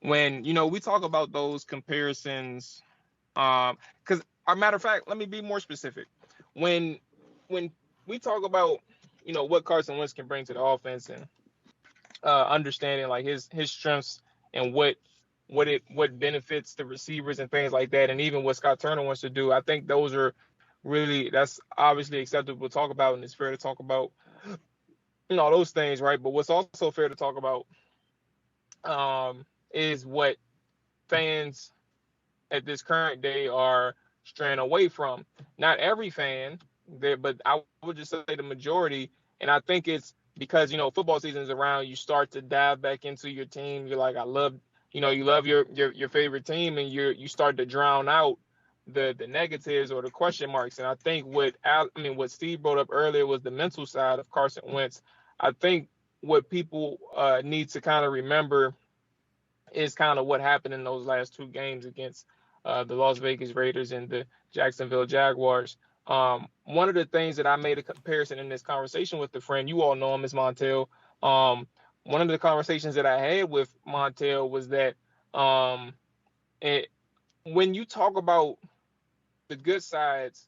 when, we talk about those comparisons, because, as a matter of fact, let me be more specific. When we talk about, what Carson Wentz can bring to the offense and understanding like his strengths and what benefits the receivers and things like that, and even what Scott Turner wants to do, I think those are that's obviously acceptable to talk about, and it's fair to talk about, those things, right? But what's also fair to talk about is what fans at this current day are straying away from. Not every fan, but I would just say the majority, and I think it's because, football season is around, you start to dive back into your team. You're like, I love you love your favorite team, and you start to drown out the negatives or the question marks. And I think what Steve brought up earlier was the mental side of Carson Wentz. I think what people need to kind of remember is kind of what happened in those last two games against the Las Vegas Raiders and the Jacksonville Jaguars. One of the things that I made a comparison in this conversation with the friend, you all know him, is Montel. One of the conversations that I had with Montel was that when you talk about the good sides,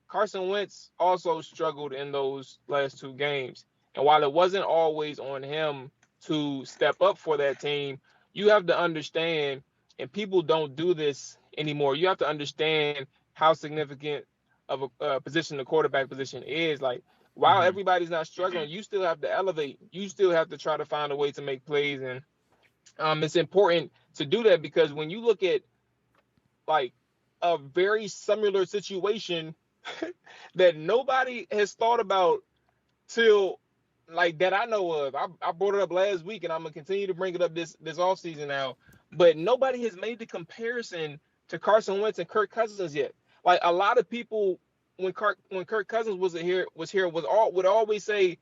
Carson Wentz also struggled in those last two games. And while it wasn't always on him to step up for that team, you have to understand, and people don't do this anymore, you have to understand how significant of a position the quarterback position is. Like, while everybody's not struggling, you still have to elevate. You still have to try to find a way to make plays. And it's important to do that because when you look at, like, a very similar situation that nobody has thought about till, like, that I know of. I brought it up last week, and I'm going to continue to bring it up this offseason now. But nobody has made the comparison to Carson Wentz and Kirk Cousins yet. Like, a lot of people, when Kirk Cousins was here, would always say,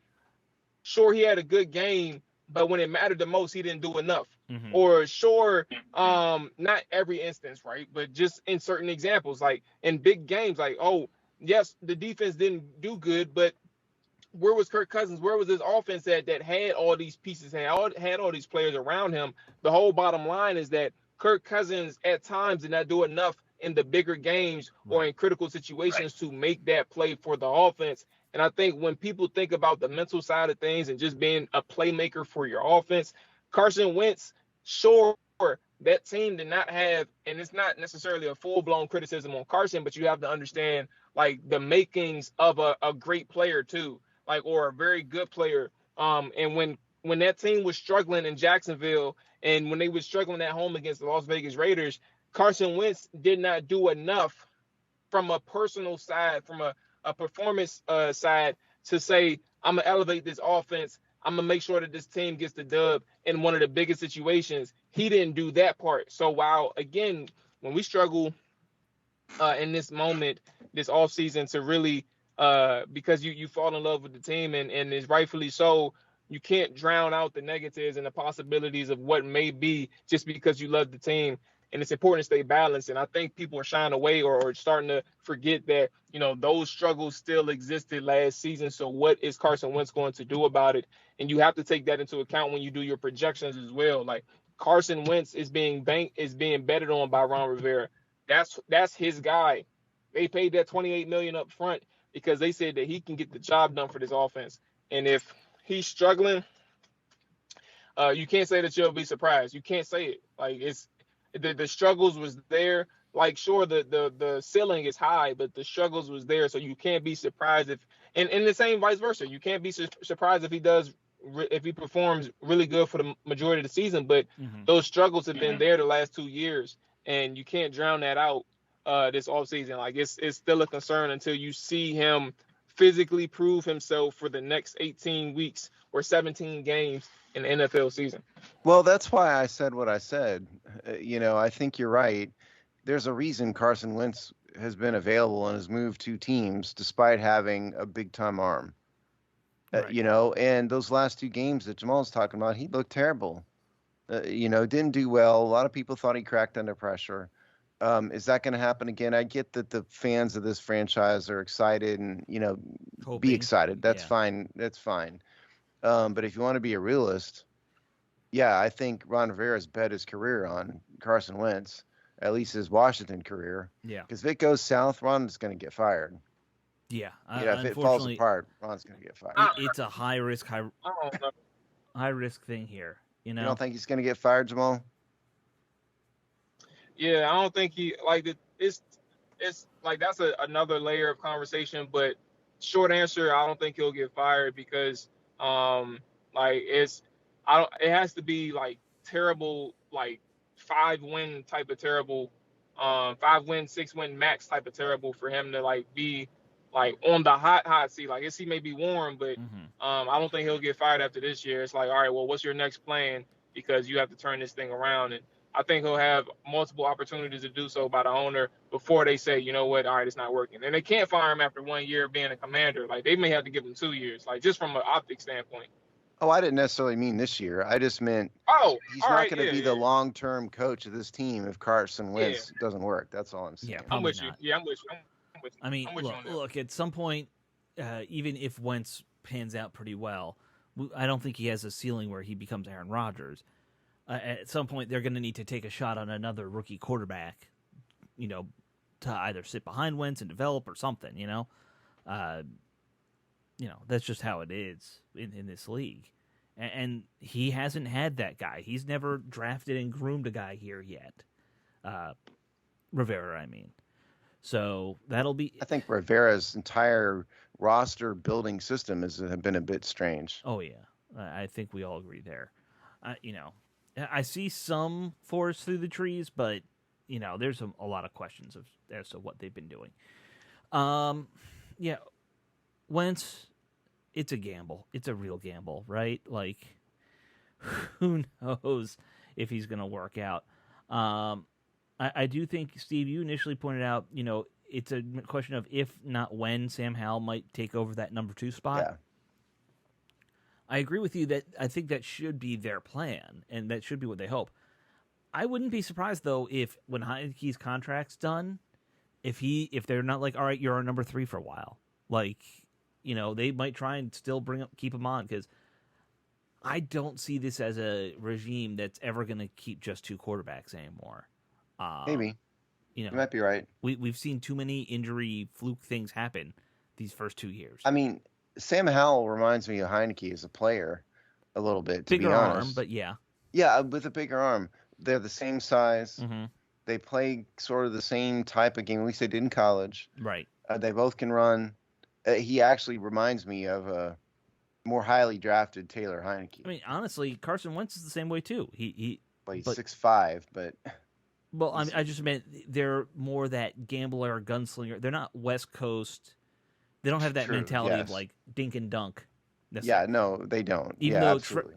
sure, he had a good game, but when it mattered the most, he didn't do enough. Or sure, not every instance, right? But just in certain examples, like in big games, like, oh, yes, the defense didn't do good, but where was Kirk Cousins? Where was his offense that had all these pieces, had all these players around him? The whole bottom line is that Kirk Cousins at times did not do enough in the bigger games or in critical situations to make that play for the offense. And I think when people think about the mental side of things and just being a playmaker for your offense, Carson Wentz, sure, that team did not have, and it's not necessarily a full-blown criticism on Carson, but you have to understand, like, the makings of a great player too, like, or a very good player. And when that team was struggling in Jacksonville And when they were struggling at home against the Las Vegas Raiders, Carson Wentz did not do enough from a personal side, from a performance side, to say, I'm going to elevate this offense. I'm going to make sure that this team gets the dub in one of the biggest situations. He didn't do that part. So while, again, when we struggle in this moment, this offseason, to really, because you fall in love with the team, and it's rightfully so, you can't drown out the negatives and the possibilities of what may be just because you love the team. And it's important to stay balanced. And I think people are shying away or starting to forget that, those struggles still existed last season. So what is Carson Wentz going to do about it? And you have to take that into account when you do your projections as well. Like, Carson Wentz is being betted on by Ron Rivera. That's his guy. They paid that $28 million up front because they said that he can get the job done for this offense. And if he's struggling, you can't say that you'll be surprised. You can't say it. Like, it's the struggles was there. Like, sure, the ceiling is high, but the struggles was there. So you can't be surprised if, and the same vice versa. You can't be surprised if he performs really good for the majority of the season. But those struggles have been there the last 2 years, and you can't drown that out this offseason. Like, it's still a concern until you see him physically prove himself for the next 18 weeks or 17 games in the NFL season. Well, that's why I said what I said. I think you're right. There's a reason Carson Wentz has been available and has moved to teams despite having a big-time arm. Right. And those last two games that Jamal's talking about, he looked terrible. Didn't do well. A lot of people thought he cracked under pressure. Is that going to happen again? I get that the fans of this franchise are excited and, hoping. Be excited. That's fine. That's fine. But if you want to be a realist, yeah, I think Ron Rivera's bet his career on Carson Wentz, at least his Washington career. Yeah. Because if it goes south, Ron's going to get fired. Yeah. If it falls apart, Ron's going to get fired. It's a high risk thing here. You don't think he's going to get fired, Jamal? Yeah, I don't think it's like that's another layer of conversation. But short answer, I don't think he'll get fired because it has to be like terrible, like 5-win type of terrible, 5-win, 6-win max type of terrible for him to be on the hot seat. Like, his seat may be warm, but I don't think he'll get fired after this year. It's like, all right, well, what's your next plan? Because you have to turn this thing around. And I think he'll have multiple opportunities to do so by the owner before they say, you know what, all right, it's not working. And they can't fire him after 1 year of being a commander. Like, they may have to give him 2 years, just from an optics standpoint. Oh, I didn't necessarily mean this year. I just meant he's not going to be the long-term coach of this team if Carson Wentz doesn't work. That's all I'm saying. Yeah, I'm with you. Yeah, I'm with you. I mean, look, at some point, even if Wentz pans out pretty well, I don't think he has a ceiling where he becomes Aaron Rodgers. At some point, they're going to need to take a shot on another rookie quarterback, to either sit behind Wentz and develop or something, that's just how it is in this league. And he hasn't had that guy. He's never drafted and groomed a guy here yet. Rivera, I mean. So that'll be... I think Rivera's entire roster building system has been a bit strange. Oh, yeah. I think we all agree there. I see some forest through the trees, but, there's a lot of questions as to what they've been doing. Yeah, Wentz, it's a gamble. It's a real gamble, right? Like, who knows if he's going to work out. I do think, Steve, you initially pointed out, it's a question of if not when Sam Howell might take over that number 2 spot. Yeah. I agree with you that I think that should be their plan, and that should be what they hope. I wouldn't be surprised, though, if when Heineke's contract's done, if they're not like, all right, you're our number 3 for a while. Like, they might try and still keep him on, because I don't see this as a regime that's ever going to keep just 2 quarterbacks anymore. Maybe. You might be right. We've seen too many injury fluke things happen these first 2 years. I mean, Sam Howell reminds me of Heineke as a player a little bit, to be honest. Bigger arm, but yeah. Yeah, with a bigger arm. They're the same size. Mm-hmm. They play sort of the same type of game, at least they did in college. Right. They both can run. He actually reminds me of a more highly drafted Taylor Heineke. I mean, honestly, Carson Wentz is the same way, too. He Well, he's 6'5", but. Well, I just meant they're more that gambler, gunslinger. They're not West Coast. They don't have that mentality of like dink and dunk. Yeah, no, they don't. Even absolutely.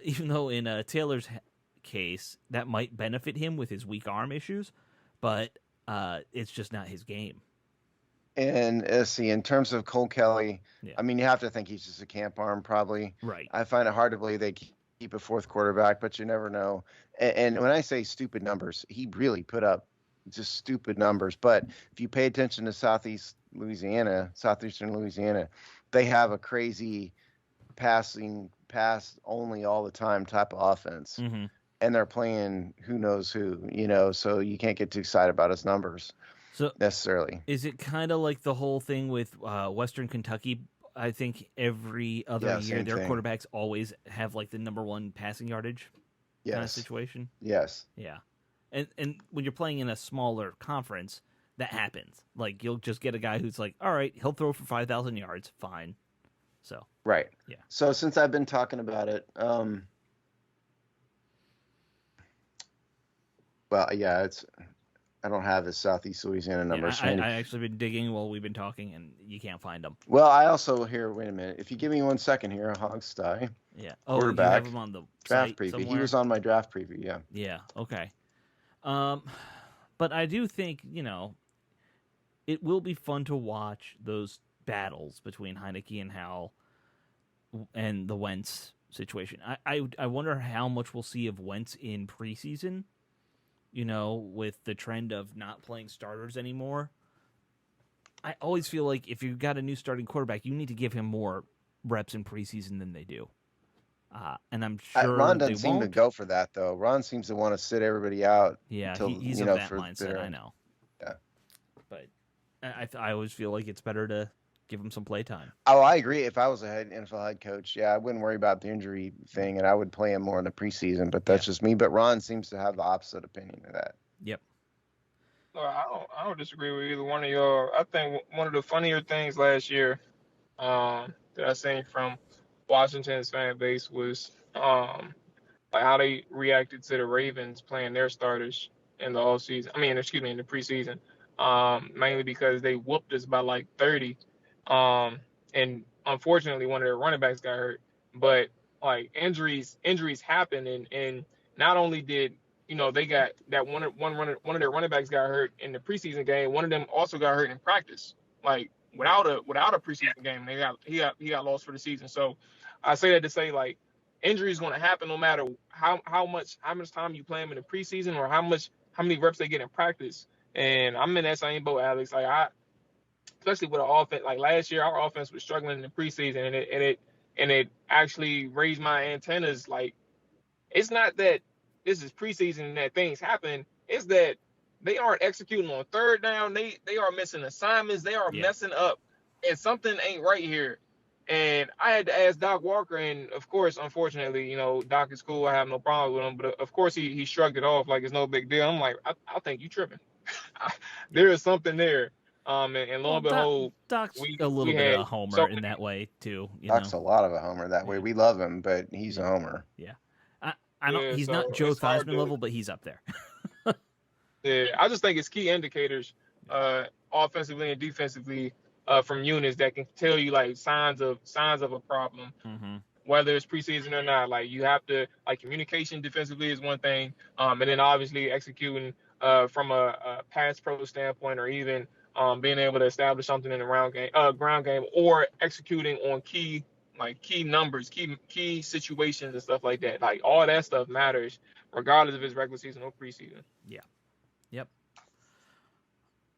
Even though in Taylor's case, that might benefit him with his weak arm issues, but it's just not his game. And see, in terms of Cole Kelly, I mean, you have to think he's just a camp arm, probably. Right. I find it hard to believe they keep a fourth quarterback, but you never know. And when I say stupid numbers, he really put up just stupid numbers. But if you pay attention to southeastern Louisiana, they have a crazy pass only all the time type of offense. Mm-hmm. And they're playing who knows who, so you can't get too excited about his numbers necessarily. Is it kind of like the whole thing with Western Kentucky? I think every other year their quarterbacks always have like the number one passing yardage kind of situation. Yes. Yeah. And when you're playing in a smaller conference, that happens. Like you'll just get a guy who's like, all right, he'll throw for 5,000 yards, fine. So right. Yeah. So since I've been talking about it, well, yeah, I don't have his Southeast Louisiana numbers. I actually been digging while we've been talking, and you can't find them. Well, I also wait a minute. If you give me 1 second here, Hogsty. Yeah. Quarterback. You have him on the draft preview. Somewhere? He was on my draft preview. Yeah. Yeah. Okay. But I do think it will be fun to watch those battles between Heineke and Howell and the Wentz situation. I wonder how much we'll see of Wentz in preseason. With the trend of not playing starters anymore. I always feel like if you've got a new starting quarterback, you need to give him more reps in preseason than they do. And I'm sure Ron doesn't seem to go for that, though. Ron seems to want to sit everybody out. Yeah, until, he's of that mindset, I know. Yeah. But I always feel like it's better to give him some play time. Oh, I agree. If I was a NFL head coach, I wouldn't worry about the injury thing, and I would play him more in the preseason. But that's just me. But Ron seems to have the opposite opinion of that. Yep. I don't disagree with either one of y'all. I think one of the funnier things last year that I seen from Washington's fan base was like how they reacted to the Ravens playing their starters in the in the preseason. Mainly because they whooped us by like 30. And unfortunately one of their running backs got hurt, but like injuries happen, and not only did they got that one of their running backs got hurt in the preseason game, one of them also got hurt in practice, like without a preseason game. He got lost for the season. So I say that to say, like, injuries going to happen no matter how much time you play them in the preseason or how many reps they get in practice. And I'm in that same boat, Alex. Like especially with an offense like last year, our offense was struggling in the preseason, and it actually raised my antennas. Like, it's not that this is preseason and that things happen. It's that they aren't executing on third down. They are missing assignments. They are messing up, and something ain't right here. And I had to ask Doc Walker, and of course, unfortunately, Doc is cool. I have no problem with him, but of course he shrugged it off like it's no big deal. I'm like, I think you tripping. There is something there. And lo and behold, Doc's a little bit of a homer in that way too. Doc's a lot of a homer that way. We love him, but he's a homer. Yeah, I don't. He's not Joe Theismann level, but he's up there. Yeah, I just think it's key indicators, offensively and defensively, from units that can tell you like signs of a problem, whether it's preseason or not. Like, you have to, like, communication defensively is one thing, and then obviously executing from a pass pro standpoint, or even being able to establish something in the ground game, or executing on key numbers, key situations and stuff like that. Like, all that stuff matters regardless if it's regular season or preseason. Yeah. Yep.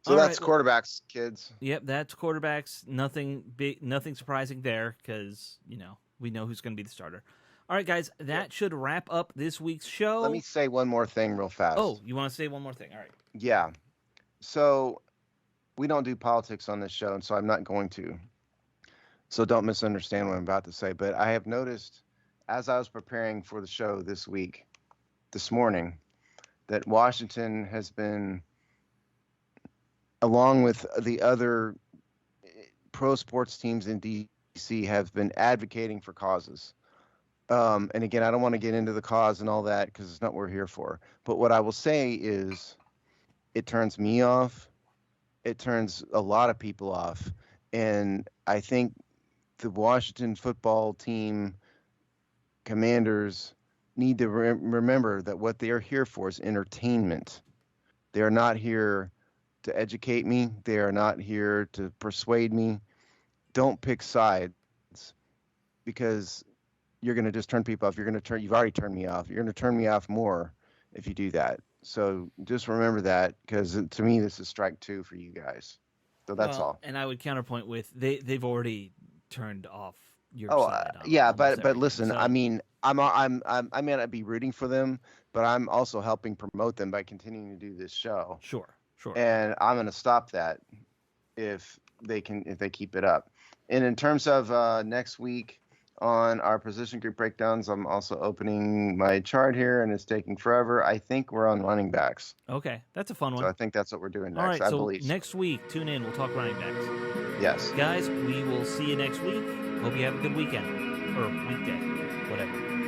So all that's right. Quarterbacks, kids. Yep, that's quarterbacks. Nothing big, nothing surprising there, because we know who's going to be the starter. All right, guys, that should wrap up this week's show. Let me say one more thing real fast. Oh, you want to say one more thing? All right. Yeah. So we don't do politics on this show, and so I'm not going to. So don't misunderstand what I'm about to say. But I have noticed, as I was preparing for the show this morning, that Washington has been, along with the other pro sports teams in D.C., have been advocating for causes. And again, I don't want to get into the cause and all that because it's not what we're here for. But what I will say is it turns me off. It turns a lot of people off. And I think the Washington football team Commanders need to remember that what they are here for is entertainment. They are not here to educate me. They are not here to persuade me. Don't pick sides because you're going to just turn people off. You've already turned me off. You're going to turn me off more if you do that. So just remember that because to me, this is strike 2 for you guys. So that's all. And I would counterpoint with they've already turned off your side. Yeah, but everything. listen, So, I mean, I may not be rooting for them, but I'm also helping promote them by continuing to do this show. Sure. And I'm going to stop that if they keep it up. And in terms of next week on our position group breakdowns, I'm also opening my chart here, and it's taking forever. I think we're on running backs. Okay, that's a fun one. So I think that's what we're doing next. All right, I so believe. Next week, tune in. We'll talk running backs. Yes. Guys, we will see you next week. Hope you have a good weekend or weekday, whatever.